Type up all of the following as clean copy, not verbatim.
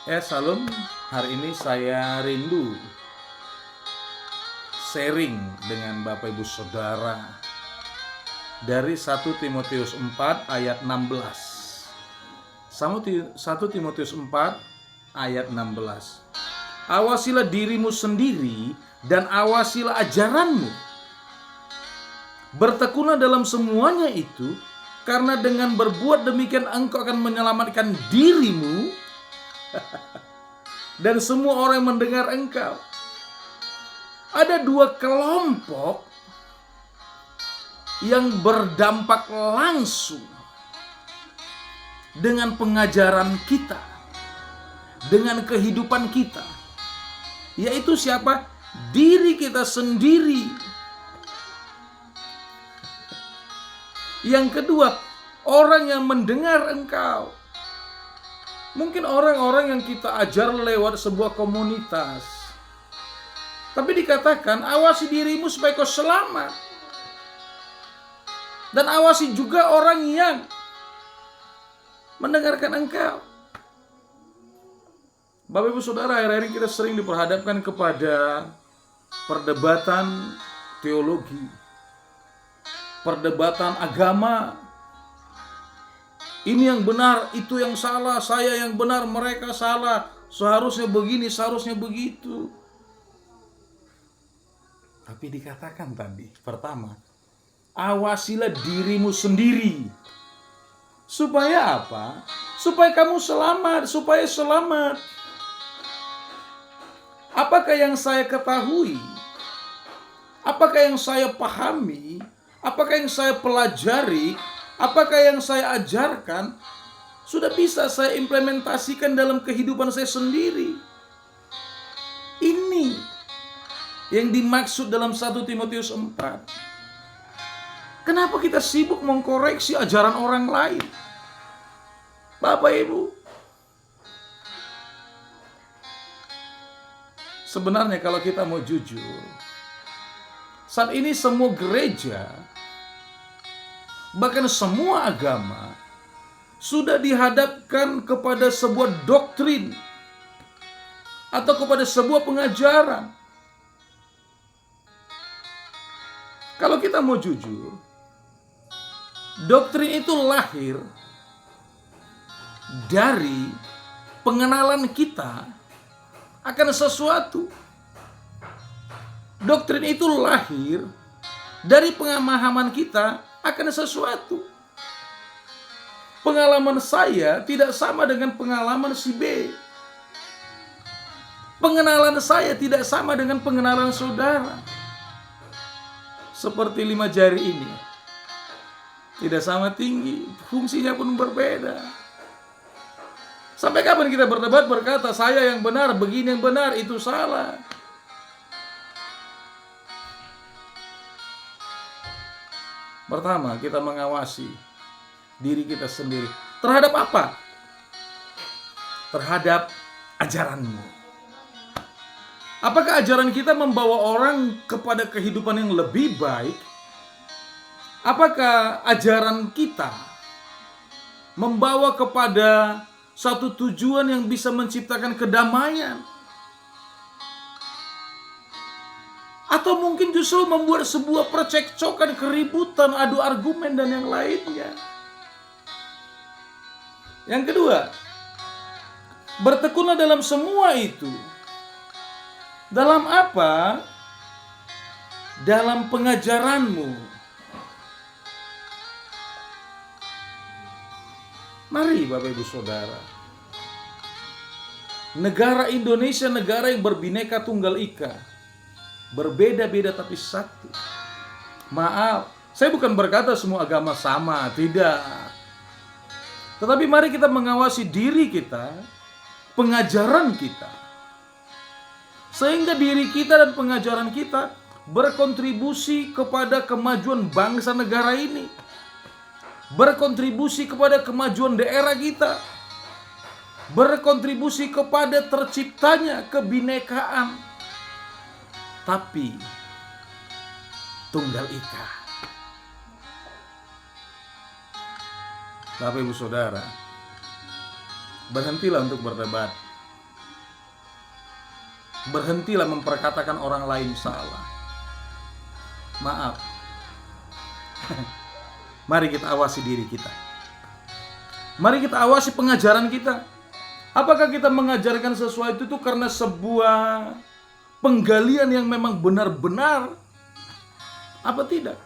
Salam. Hari ini saya rindu sharing dengan Bapak Ibu Saudara dari 1 Timotius 4 ayat 16. 1 Timotius 4 ayat 16. Awasilah dirimu sendiri dan awasilah ajaranmu. Bertekunlah dalam semuanya itu, karena dengan berbuat demikian engkau akan menyelamatkan dirimu dan semua orang yang mendengar engkau. Ada dua kelompok yang berdampak langsung dengan pengajaran kita, dengan kehidupan kita, yaitu siapa? Diri kita sendiri. Yang kedua, orang yang mendengar engkau. Mungkin orang-orang yang kita ajar lewat sebuah komunitas, tapi dikatakan awasi dirimu supaya kau selamat. Dan awasi juga orang yang mendengarkan engkau. Bapak Ibu Saudara, akhir-akhir ini kita sering diperhadapkan kepada perdebatan teologi, perdebatan agama. Ini yang benar, itu yang salah, saya yang benar, mereka salah. Seharusnya begini, seharusnya begitu. Tapi dikatakan tadi, pertama, awasilah dirimu sendiri. Supaya apa? Supaya kamu selamat, supaya selamat. Apakah yang saya ketahui? Apakah yang saya pahami? Apakah yang saya pelajari? Apakah yang saya ajarkan sudah bisa saya implementasikan dalam kehidupan saya sendiri? Ini yang dimaksud dalam 1 Timotius 4. Kenapa kita sibuk mengkoreksi ajaran orang lain? Bapak Ibu, sebenarnya kalau kita mau jujur, saat ini semua gereja, bahkan semua agama sudah dihadapkan kepada sebuah doktrin atau kepada sebuah pengajaran. Kalau kita mau jujur, doktrin itu lahir dari pengenalan kita akan sesuatu. Doktrin itu lahir dari pemahaman kita akan sesuatu. Pengalaman saya tidak sama dengan pengalaman si B. Pengenalan saya tidak sama dengan pengenalan saudara. Seperti 5 jari ini, tidak sama tinggi, fungsinya pun berbeda. Sampai kapan kita berdebat berkata saya yang benar, begini yang benar, itu salah? Pertama, kita mengawasi diri kita sendiri. Terhadap apa? Terhadap ajaranmu. Apakah ajaran kita membawa orang kepada kehidupan yang lebih baik? Apakah ajaran kita membawa kepada satu tujuan yang bisa menciptakan kedamaian? Atau mungkin justru membuat sebuah percekcokan, keributan, adu argumen, dan yang lainnya. Yang kedua, bertekunlah dalam semua itu. Dalam apa? Dalam pengajaranmu. Mari Bapak Ibu Saudara. Negara Indonesia negara yang berbineka tunggal ika. Berbeda-beda tapi satu. Maaf, saya bukan berkata semua agama sama, tidak. Tetapi mari kita mengawasi diri kita, pengajaran kita, sehingga diri kita dan pengajaran kita berkontribusi kepada kemajuan bangsa negara ini, berkontribusi kepada kemajuan daerah kita, berkontribusi kepada terciptanya kebinekaan, tapi tunggal ika. Bapak Ibu Saudara, berhentilah untuk berdebat. Berhentilah memperkatakan orang lain salah. Maaf. Mari kita awasi diri kita. Mari kita awasi pengajaran kita. Apakah kita mengajarkan sesuatu itu karena sebuah penggalian yang memang benar-benar, apa tidak?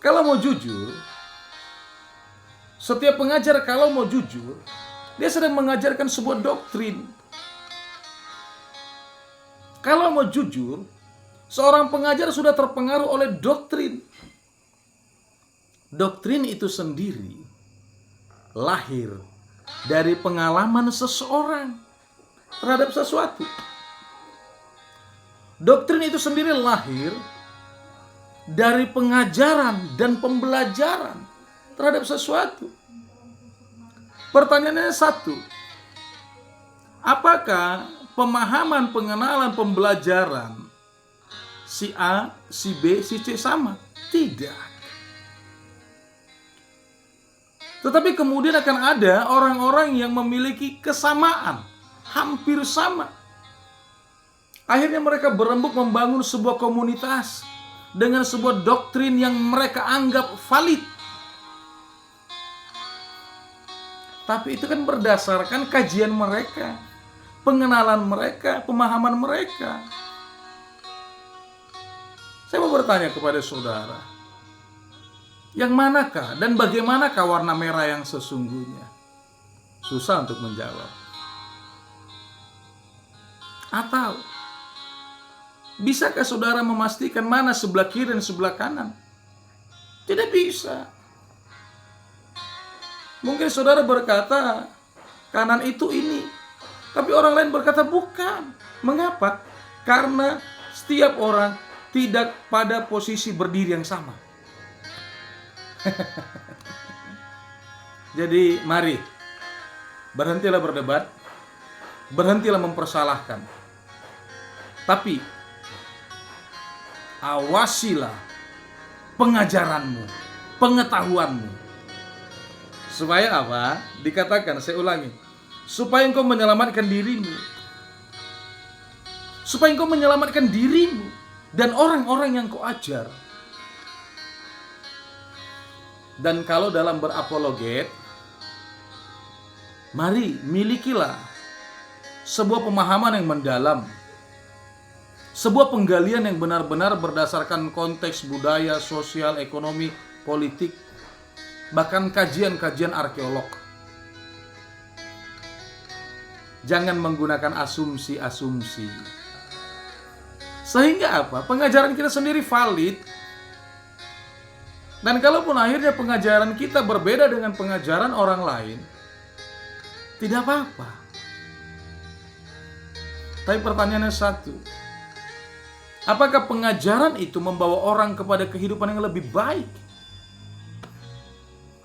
Kalau mau jujur, setiap pengajar kalau mau jujur, dia sedang mengajarkan sebuah doktrin. Kalau mau jujur, seorang pengajar sudah terpengaruh oleh doktrin. Doktrin itu sendiri lahir dari pengalaman seseorang terhadap sesuatu. Doktrin itu sendiri lahir dari pengajaran dan pembelajaran terhadap sesuatu. Pertanyaannya satu, apakah pemahaman, pengenalan, pembelajaran si A, si B, si C sama? Tidak. Tetapi kemudian akan ada orang-orang yang memiliki kesamaan, hampir sama. Akhirnya mereka berembuk membangun sebuah komunitas dengan sebuah doktrin yang mereka anggap valid. Tapi itu kan berdasarkan kajian mereka, pengenalan mereka, pemahaman mereka. Saya mau bertanya kepada saudara, yang manakah dan bagaimanakah warna merah yang sesungguhnya? Susah untuk menjawab. Atau bisakah saudara memastikan mana sebelah kiri dan sebelah kanan? Tidak bisa. Mungkin saudara berkata kanan itu ini, tapi orang lain berkata bukan. Mengapa? Karena setiap orang tidak pada posisi berdiri yang sama. Jadi mari, berhentilah berdebat, berhentilah mempersalahkan. Tapi awasilah pengajaranmu, pengetahuanmu. Supaya apa? Dikatakan, saya ulangi, supaya engkau menyelamatkan dirimu. Supaya engkau menyelamatkan dirimu dan orang-orang yang kau ajar. Dan kalau dalam berapologet, mari milikilah sebuah pemahaman yang mendalam, sebuah penggalian yang benar-benar berdasarkan konteks budaya, sosial, ekonomi, politik, bahkan kajian-kajian arkeolog. Jangan menggunakan asumsi-asumsi. Sehingga apa? Pengajaran kita sendiri valid. Dan kalaupun akhirnya pengajaran kita berbeda dengan pengajaran orang lain, tidak apa-apa. Tapi pertanyaannya satu, apakah pengajaran itu membawa orang kepada kehidupan yang lebih baik?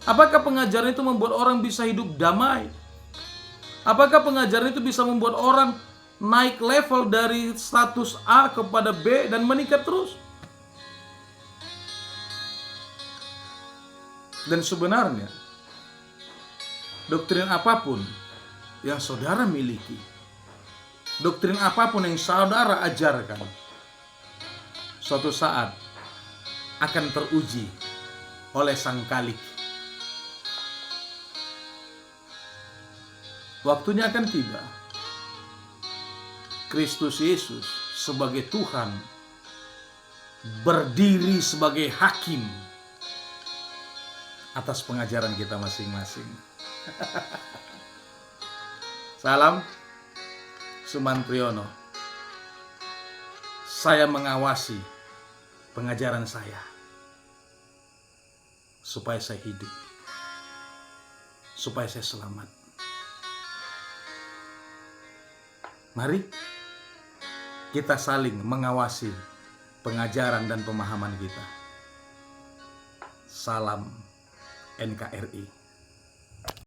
Apakah pengajaran itu membuat orang bisa hidup damai? Apakah pengajaran itu bisa membuat orang naik level dari status A kepada B dan meningkat terus? Dan sebenarnya, doktrin apapun yang saudara miliki, doktrin apapun yang saudara ajarkan, suatu saat akan teruji oleh Sang Khalik. Waktunya akan tiba. Kristus Yesus sebagai Tuhan berdiri sebagai hakim atas pengajaran kita masing-masing. Salam Sumantriono. Saya mengawasi pengajaran saya supaya saya hidup, supaya saya selamat. Mari kita saling mengawasi pengajaran dan pemahaman kita. Salam NKRI.